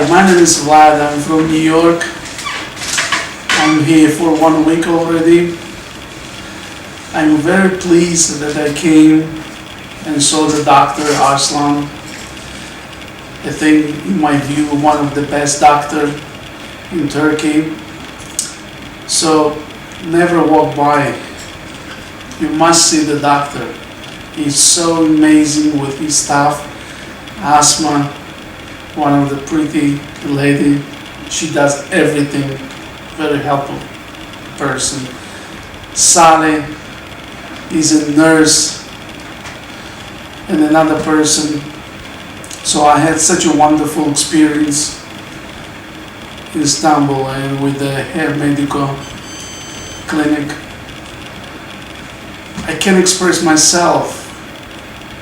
My name is Vlad. I'm from New York. I'm here for 1 week already. I'm very pleased that I came and saw the Dr. Arslan. I think, in my view, one of the best doctors in Turkey. So never walk by. You must see the doctor. He's so amazing with his staff. Asma, one of the pretty lady, she does everything. Very helpful person. Saleh is a nurse and another person. So I had such a wonderful experience in Istanbul and with the Hairmedico clinic. I can't express myself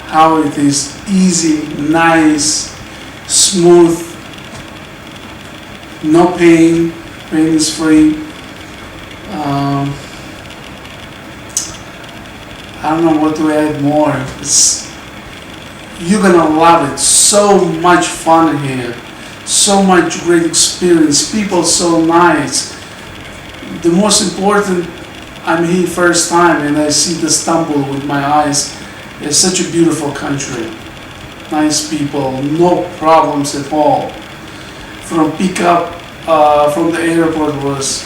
how it is easy, nice, smooth, no pain, pain is free. I don't know what to add more. You're gonna love it. So much fun here, so much great experience, people so nice. The most important, I'm here first time and I see the Istanbul with my eyes. It's such a beautiful country. Nice people, no problems at all. From pickup from the airport was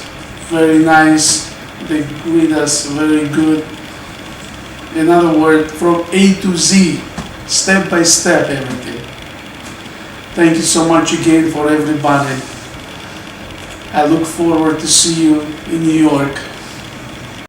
very nice. They greet us very good. In other words, from A to Z, step by step, everything. Thank you so much again for everybody. I look forward to see you in New York.